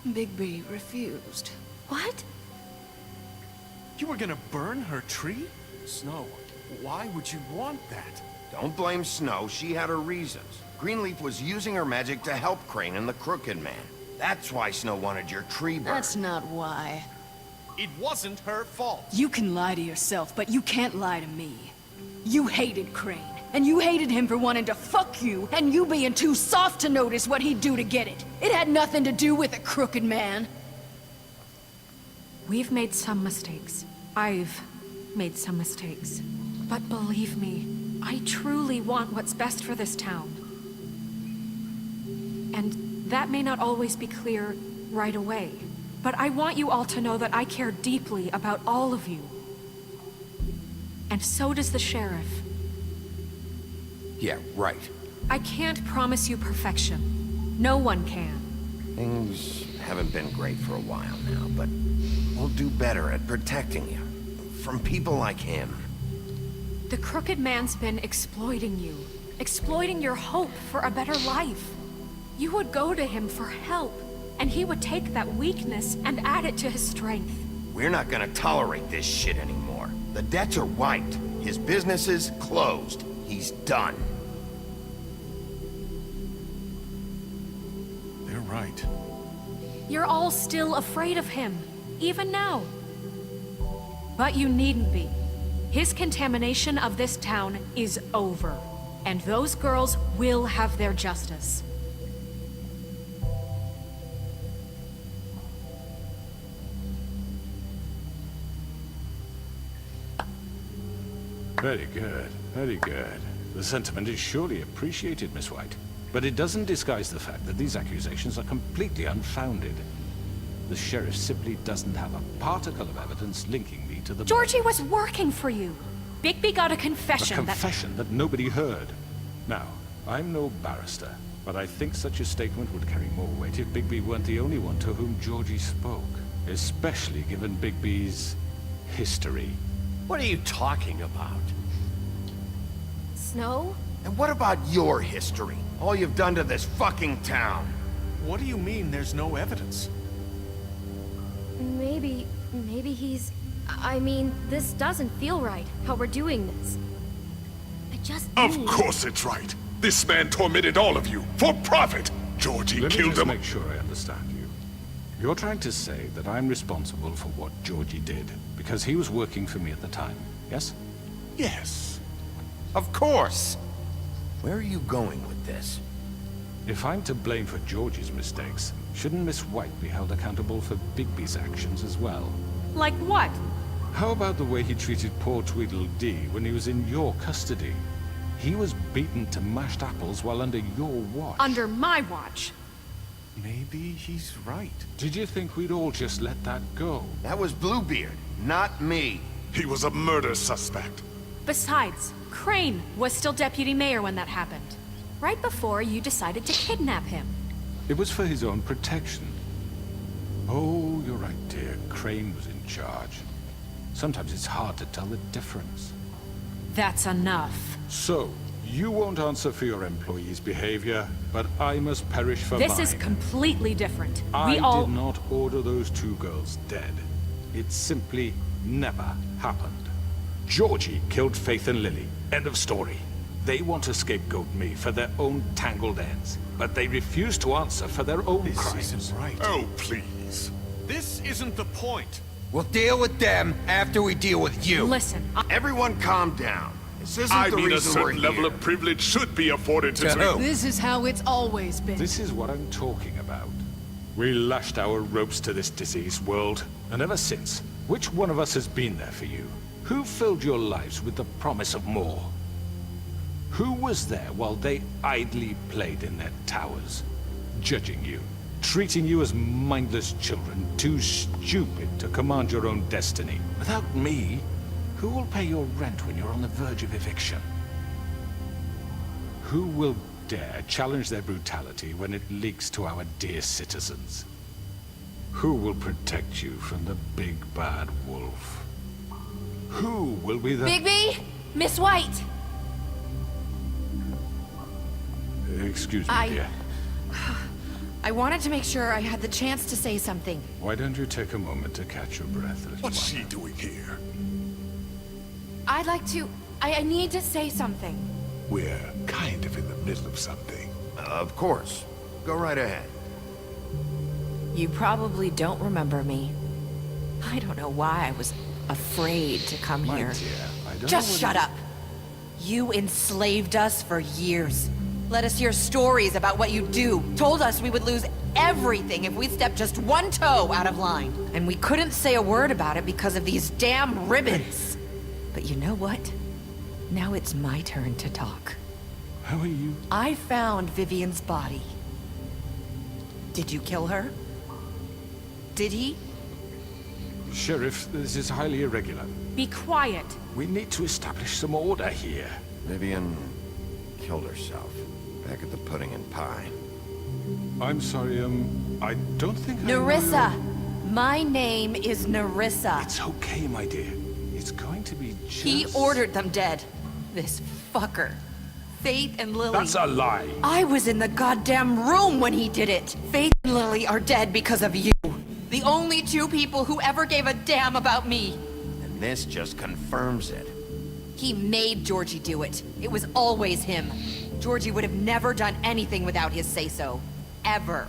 Bigby refused. What? You were gonna burn her tree? Snow, why would you want that? Don't blame Snow, she had her reasons. Greenleaf was using her magic to help Crane and the Crooked Man. That's why Snow wanted your tree burned. That's not why. It wasn't her fault. You can lie to yourself, but you can't lie to me. You hated Crane, and you hated him for wanting to fuck you, and you being too soft to notice what he'd do to get it. It had nothing to do with the Crooked Man. We've made some mistakes. I've made some mistakes. But believe me, I truly want what's best for this town. And that may not always be clear right away. But I want you all to know that I care deeply about all of you. And so does the sheriff. Yeah, right. I can't promise you perfection. No one can. Things haven't been great for a while now, but we'll do better at protecting you. From people like him. The Crooked Man's been exploiting you. Exploiting your hope for a better life. You would go to him for help, and he would take that weakness and add it to his strength. We're not gonna tolerate this shit anymore. The debts are wiped. His business is closed. He's done. They're right. You're all still afraid of him, even now. But you needn't be. His contamination of this town is over, and those girls will have their justice. Very good, very good. The sentiment is surely appreciated, Miss White. But it doesn't disguise the fact that these accusations are completely unfounded. The sheriff simply doesn't have a particle of evidence linking me to the... Georgie was working for you. Bigby got a confession A confession that nobody heard. Now, I'm no barrister, but I think such a statement would carry more weight if Bigby weren't the only one to whom Georgie spoke. Especially given Bigby's history. What are you talking about? Snow? And what about your history? All you've done to this fucking town. What do you mean there's no evidence? Maybe he's... I mean, this doesn't feel right, how we're doing this. I just Of need... course it's right. This man tormented all of you, for profit. Georgie Let me killed just him. make sure I understand you. You're trying to say that I'm responsible for what Georgie did, because he was working for me at the time, yes? Yes. Of course. Where are you going with this? If I'm to blame for Georgie's mistakes, shouldn't Miss White be held accountable for Bigby's actions as well? Like what? How about the way he treated poor Tweedledee when he was in your custody? He was beaten to mashed apples while under your watch. Under my watch. Maybe he's right. Did you think we'd all just let that go? That was Bluebeard, not me. He was a murder suspect. Besides, Crane was still deputy mayor when that happened. Right before you decided to kidnap him. It was for his own protection. Oh, you're right, dear. Crane was in charge. Sometimes it's hard to tell the difference. That's enough. So, You won't answer for your employees' behavior, but I must perish for This mine. is completely different. I We all... did not order those 2 girls dead. It simply never happened. Georgie killed Faith and Lily. End of story. They want to scapegoat me for their own tangled ends, but they refuse to answer for their own crimes. This isn't right. Oh, please. This isn't the point. We'll deal with them after we deal with you. Listen, Everyone calm down. This isn't I the mean, a reason we're certain level here. of privilege should be afforded to... This is how it's always been. This is what I'm talking about. We lashed our ropes to this diseased world, and ever since, which one of us has been there for you? Who filled your lives with the promise of more? Who was there while they idly played in their towers, judging you, treating you as mindless children, too stupid to command your own destiny? Without me, who will pay your rent when you're on the verge of eviction? Who will dare challenge their brutality when it leaks to our dear citizens? Who will protect you from the big bad wolf? Who will be the... Bigby? Miss White! Excuse me, dear. I wanted to make sure I had the chance to say something. Why don't you take a moment to catch your breath, little What's one? she doing here? I'd like to... I need to say something. We're kind of in the middle of something. Of course. Go right ahead. You probably don't remember me. I don't know why I was afraid to come My here. dear, I don't Just know shut whether- up. You enslaved us for years. Let us hear stories about what you do. Told us we would lose everything if we stepped just one toe out of line. And we couldn't say a word about it because of these damn ribbons. But you know what? Now it's my turn to talk. How are you? I found Vivian's body. Did you kill her? Did he? Sheriff, this is highly irregular. be quiet. We need to establish some order here. Vivian killed herself back at the Pudding and Pie. I'm sorry, I don't think Nerissa! My name is Nerissa. It's okay, my dear. It's going to be just... He ordered them dead. This fucker. Faith and Lily. That's a lie. I was in the goddamn room when he did it. Faith and Lily are dead because of you. The only 2 people who ever gave a damn about me. And this just confirms it. He made Georgie do it. It was always him. Georgie would have never done anything without his say-so. Ever.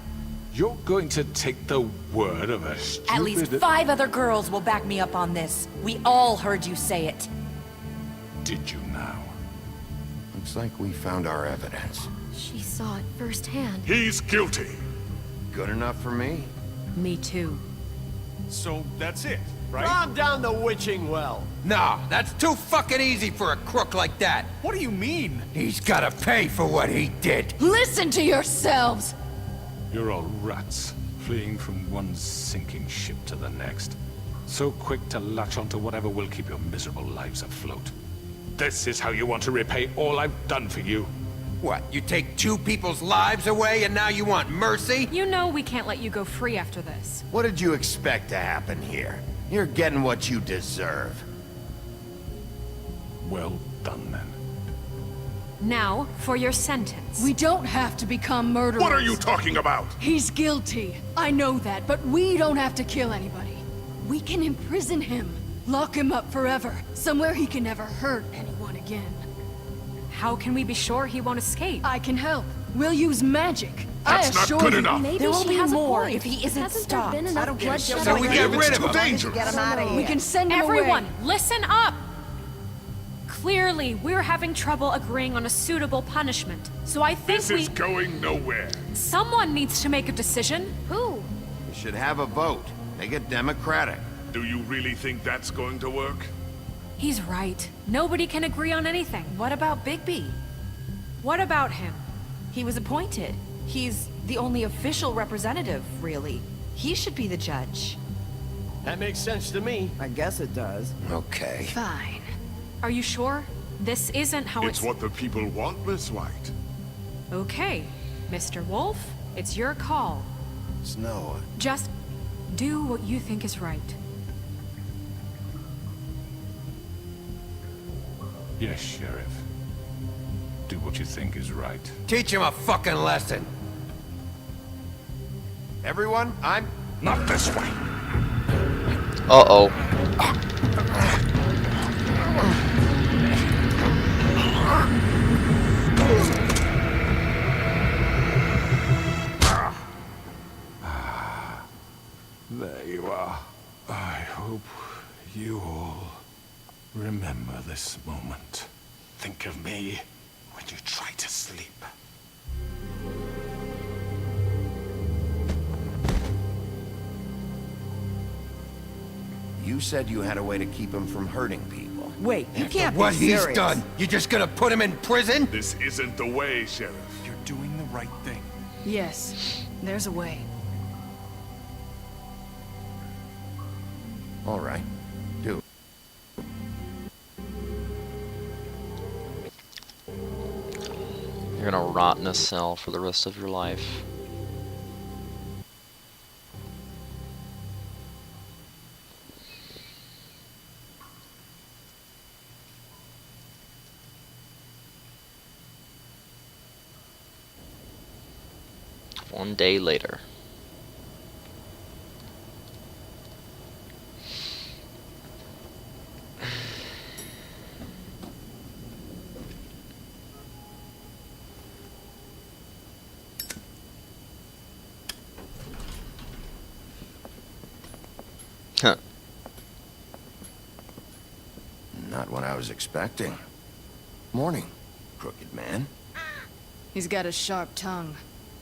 You're going to take the word of a stupid... At least 5 other girls will back me up on this. We all heard you say it. Did you now? Looks like we found our evidence. She saw it firsthand. He's guilty. Good enough for me. Me too. So that's it, right? Calm down the witching well. No, that's too fucking easy for a crook like that. What do you mean? He's gotta pay for what he did. Listen to yourselves! You're all rats, fleeing from one sinking ship to the next. So quick to latch onto whatever will keep your miserable lives afloat. This is how you want to repay all I've done for you. What, you take 2 people's lives away and now you want mercy? You know we can't let you go free after this. What did you expect to happen here? You're getting what you deserve. Well done, then. Now, for your sentence. We don't have to become murderers. What are you talking about? He's guilty. I know that, but we don't have to kill anybody. We can imprison him. Lock him up forever. Somewhere he can never hurt anyone again. How can we be sure he won't escape? I can help. We'll use magic. That's not good enough. Maybe There will she be has more a point. if he isn't Hasn't there stopped. been enough bloodshed? So we get rid of It's too him. dangerous. Get him out of here. We can send him Everyone, away. listen up! Clearly, we're having trouble agreeing on a suitable punishment. So I think This is going nowhere. someone needs to make a decision. Who? We should have a vote. Make it democratic. Do you really think that's going to work? He's right. Nobody can agree on anything. What about Bigby? What about him? He was appointed. He's the only official representative, really. He should be the judge. That makes sense to me. I guess it does. Okay. Fine. Are you sure? This isn't how It's what the people want, Miss White. Okay, Mr. Wolf, it's your call. Snow. Just do what you think is right. Yes, Sheriff. Do what you think is right. Teach him a fucking lesson. Everyone, I'm... Not this way. Uh-oh. There you are. I hope you all remember this moment. Think of me when you try to sleep. You said you had a way to keep him from hurting people. Wait, you After can't what be he's serious. done, you just gonna put him in prison? This isn't the way, Sheriff. You're doing the right thing. Yes, there's a way. All right. Do. You're gonna rot in a cell for the rest of your life. One day later. Huh. Not what I was expecting. Morning, crooked man. He's got a sharp tongue.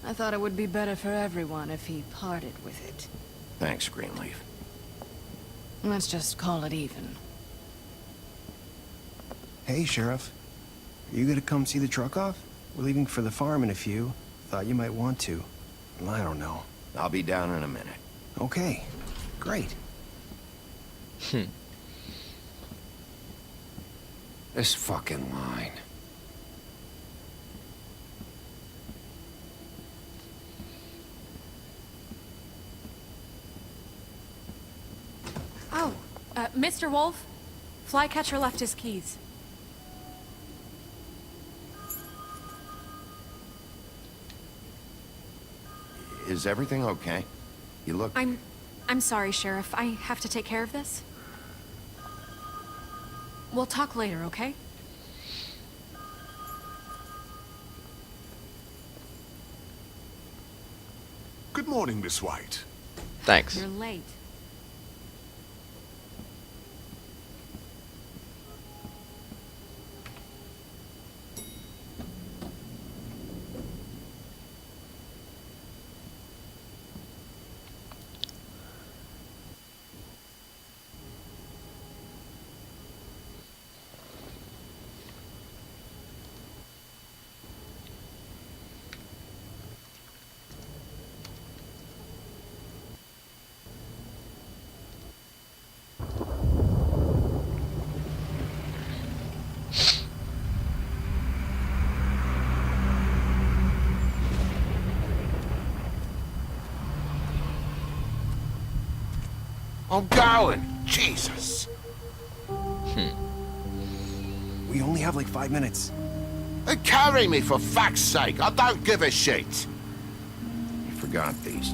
I thought it would be better for everyone if he parted with it. Thanks, Greenleaf. Let's just call it even. Hey, Sheriff. Are you gonna come see the truck off? We're leaving for the farm in a few. Thought you might want to. I don't know. I'll be down in a minute. Okay. Great. This fucking line. Oh, Mr. Wolf, Flycatcher left his keys. Is everything okay? You look... I'm sorry, Sheriff. I have to take care of this. We'll talk later, okay? Good morning, Miss White. Thanks. You're late. I'm going! Jesus! We only have like 5 minutes. Carry me, for fuck's sake! I don't give a shit! You forgot these.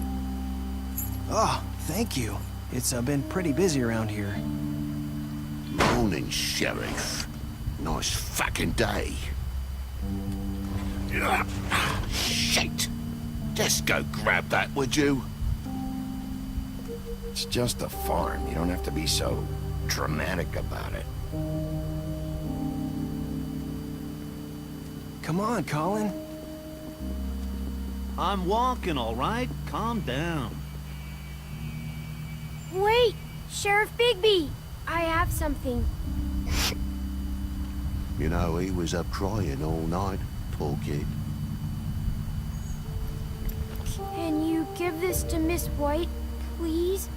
Oh, thank you. It's been pretty busy around here. Morning, Sheriff. Nice fucking day. Shit! Just go grab that, would you? It's just a farm. You don't have to be so dramatic about it. Come on, Colin. I'm walking, all right? Calm down. Wait! Sheriff Bigby! I have something. You know, he was up crying all night, poor kid. Can you give this to Miss White, please?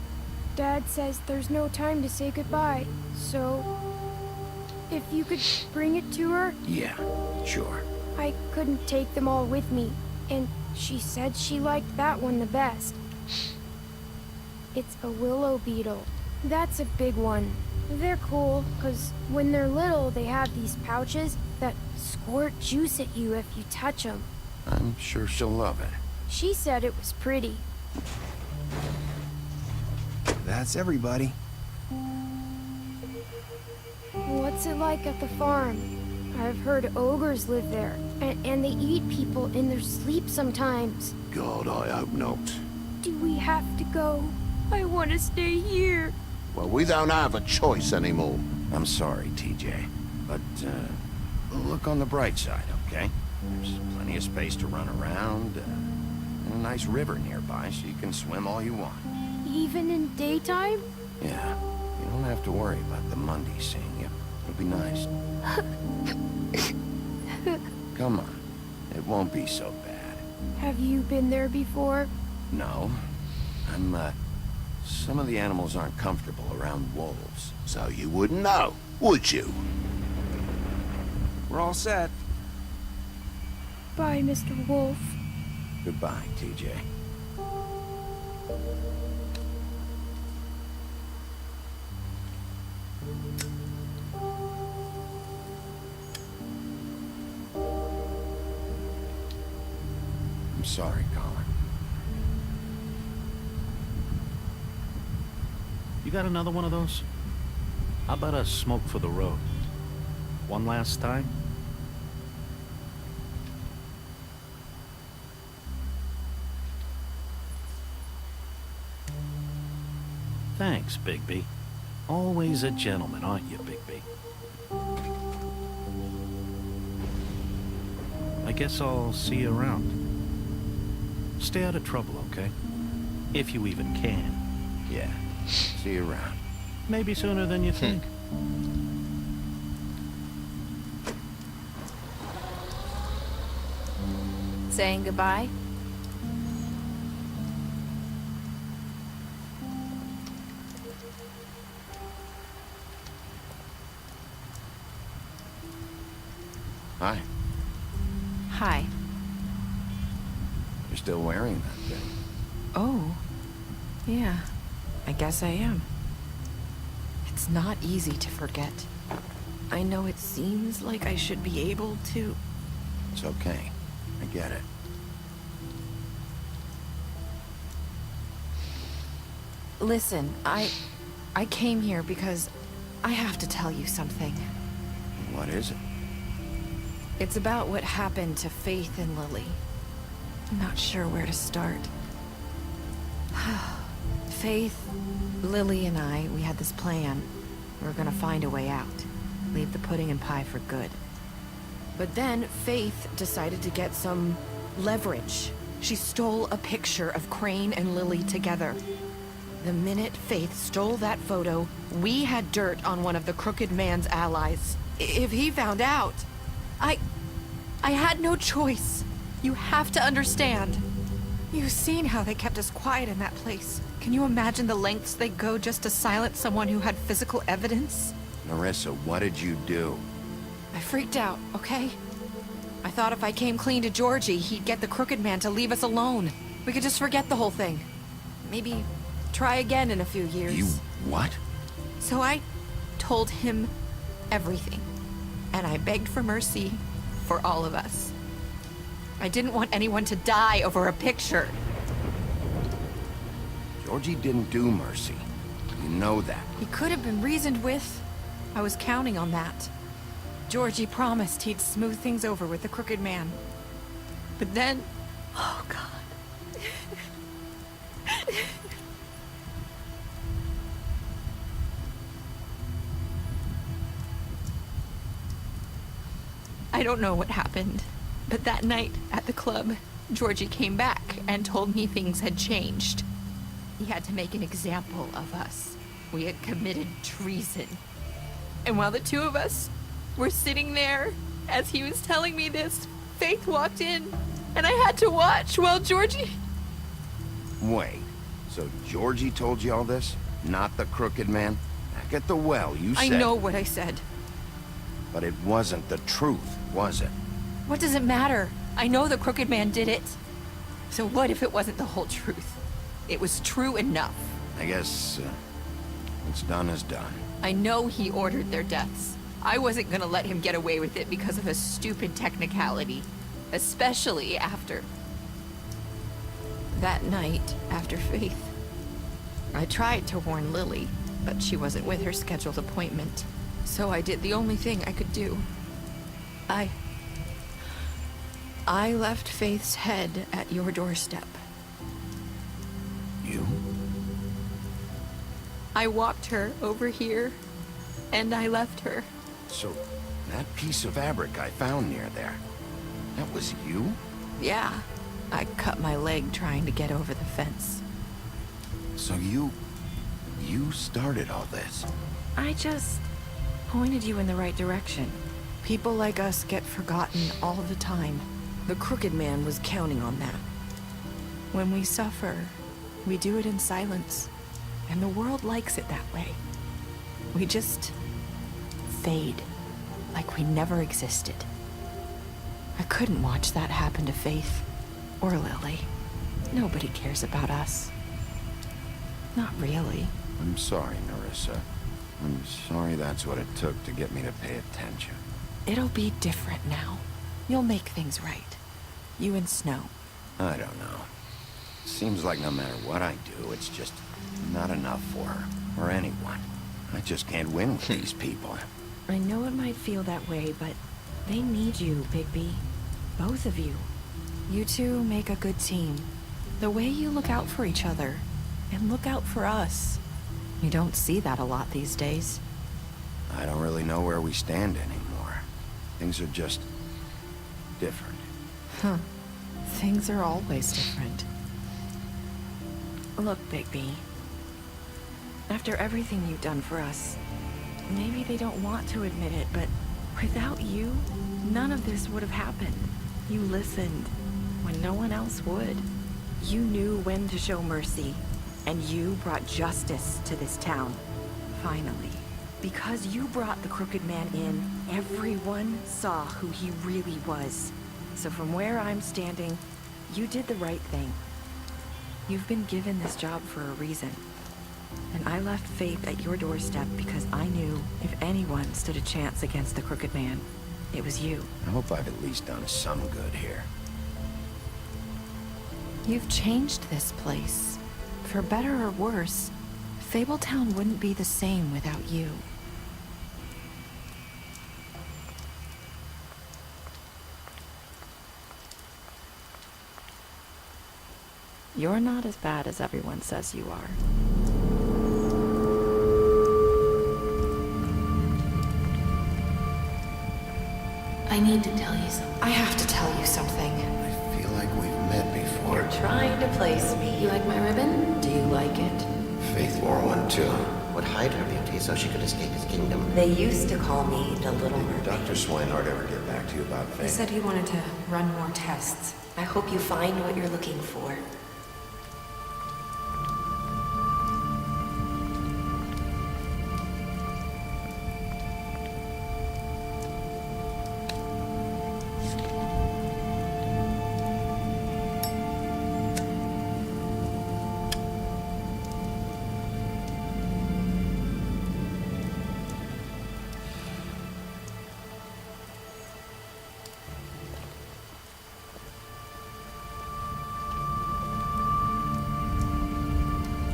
Dad says there's no time to say goodbye, so... if you could bring it to her? Yeah, sure. I couldn't take them all with me, and she said she liked that one the best. It's a willow beetle. That's a big one. They're cool, 'cause when they're little, they have these pouches that squirt juice at you if you touch them. I'm sure she'll love it. She said it was pretty. That's everybody. What's it like at the farm? I've heard ogres live there, and they eat people in their sleep sometimes. God, I hope not. Do we have to go? I want to stay here. Well, we don't have a choice anymore. I'm sorry, TJ. But, look on the bright side, okay? There's plenty of space to run around, and a nice river nearby so you can swim all you want. Even in daytime? Yeah, you don't have to worry about the Mundy seeing you. It'll be nice. Come on, it won't be so bad. Have you been there before? No, some of the animals aren't comfortable around wolves. So you wouldn't know, would you? We're all set. Bye, Mr. Wolf. Goodbye, TJ. I'm sorry, Colin. You got another one of those? How about a smoke for the road? One last time? Thanks, Bigby. Always a gentleman, aren't you, Bigby? I guess I'll see you around. Stay out of trouble, okay? If you even can. Yeah. See you around. Maybe sooner than you think. Saying goodbye? Hi. Hi. You're still wearing that thing. Oh. Yeah. I guess I am. It's not easy to forget. I know it seems like I should be able to... It's okay. I get it. Listen, I came here because I have to tell you something. What is it? It's about what happened to Faith and Lily. I'm not sure where to start. Faith, Lily, and I, we had this plan. We were gonna find a way out. Leave the pudding and pie for good. But then Faith decided to get some leverage. She stole a picture of Crane and Lily together. The minute Faith stole that photo, we had dirt on one of the Crooked Man's allies. If he found out, I had no choice. You have to understand. You've seen how they kept us quiet in that place. Can you imagine the lengths they go just to silence someone who had physical evidence? Nerissa, what did you do? I freaked out, okay? I thought if I came clean to Georgie, he'd get the Crooked Man to leave us alone. We could just forget the whole thing. Maybe try again in a few years. You what? So I told him everything. And I begged for mercy for all of us. I didn't want anyone to die over a picture. Georgie didn't do mercy. You know that. He could have been reasoned with. I was counting on that. Georgie promised he'd smooth things over with the Crooked Man. But then... Oh, God. I don't know what happened, but that night at the club, Georgie came back and told me things had changed. He had to make an example of us. We had committed treason. And while the two of us were sitting there, as he was telling me this, Faith walked in, and I had to watch while Georgie... Wait, so Georgie told you all this? Not the Crooked Man? Back at the well, you said... I know what I said. But it wasn't the truth, was it? What does it matter? I know the Crooked Man did it. So what if it wasn't the whole truth? It was true enough. I guess, what's done is done. I know he ordered their deaths. I wasn't gonna let him get away with it because of a stupid technicality. Especially after... that night after Faith. I tried to warn Lily, but she wasn't with her scheduled appointment. So I did the only thing I could do. I left Faith's head at your doorstep. You? I walked her over here, and I left her. So, that piece of fabric I found near there, that was you? Yeah, I cut my leg trying to get over the fence. So you started all this? I just pointed you in the right direction. People like us get forgotten all the time. The Crooked Man was counting on that. When we suffer, we do it in silence, and the world likes it that way. We just fade, like we never existed. I couldn't watch that happen to Faith, or Lily. Nobody cares about us. Not really. I'm sorry, Nerissa. I'm sorry that's what it took to get me to pay attention. It'll be different now. You'll make things right. You and Snow. I don't know. Seems like no matter what I do, it's just not enough for her, or anyone. I just can't win with these people. I know it might feel that way, but they need you, Bigby. Both of you. You two make a good team. The way you look out for each other, and look out for us. You don't see that a lot these days. I don't really know where we stand anymore. Things are just different. Huh. Things are always different. Look, Bigby. After everything you've done for us, maybe they don't want to admit it, but without you, none of this would have happened. You listened when no one else would. You knew when to show mercy, and you brought justice to this town. Finally. Because you brought the Crooked Man in, everyone saw who he really was. So from where I'm standing, you did the right thing. You've been given this job for a reason. And I left Faith at your doorstep because I knew if anyone stood a chance against the Crooked Man, it was you. I hope I've at least done some good here. You've changed this place. For better or worse, Fabletown wouldn't be the same without you. You're not as bad as everyone says you are. I need to tell you something. I have to tell you something. I feel like we've met before. You're trying to place me. You like my ribbon? Do you like it? Faith wore one too. Would hide her beauty so she could escape his kingdom. They used to call me the Little Did Mermaid. Dr. Swinehart ever get back to you about He Faith? said he wanted to run more tests. I hope you find what you're looking for.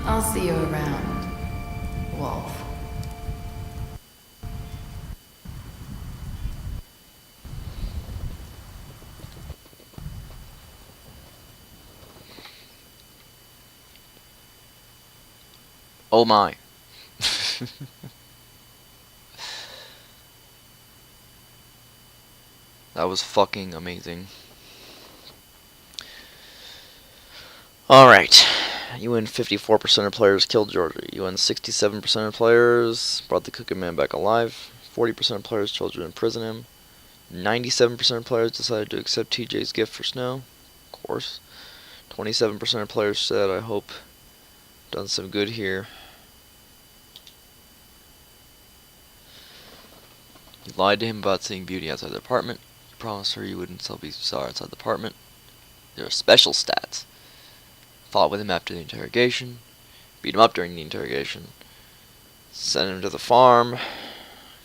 I'll see you around, Wolf. Oh my. That was fucking amazing. Alright. You win 54% of players killed Georgie. You win 67% of players brought the Crooked Man back alive. 40% of players told you to imprison him. 97% of players decided to accept TJ's gift for Snow. Of course. 27% of players said, I hope done some good here. You lied to him about seeing Beauty outside the apartment. You promised her you wouldn't still be saw her outside the apartment. There are special stats. Fought with him after the interrogation. Beat him up during the interrogation. Sent him to the farm.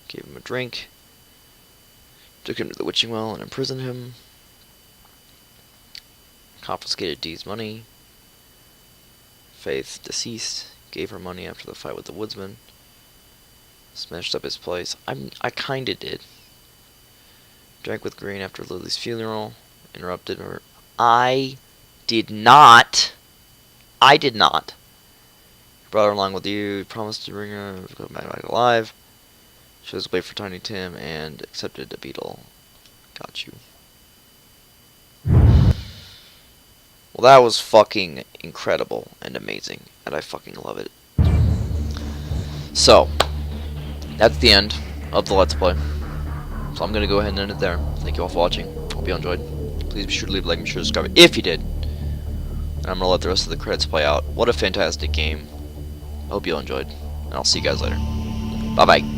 Gave him a drink. Took him to the witching well and imprisoned him. Confiscated Dee's money. Faith, deceased, gave her money after the fight with the woodsman. Smashed up his place. I kinda did. Drank with Green after Lily's funeral. Interrupted her. I did not. Brought her along with you. Promised to bring her back alive. She was away for Tiny Tim and accepted a beetle. Got you. Well, that was fucking incredible and amazing, and I fucking love it. So, that's the end of the Let's Play. So I'm gonna go ahead and end it there. Thank you all for watching. Hope you all enjoyed. Please be sure to leave a like and be sure to subscribe if you did. And I'm gonna let the rest of the credits play out. What a fantastic game. I hope you all enjoyed, and I'll see you guys later. Bye bye.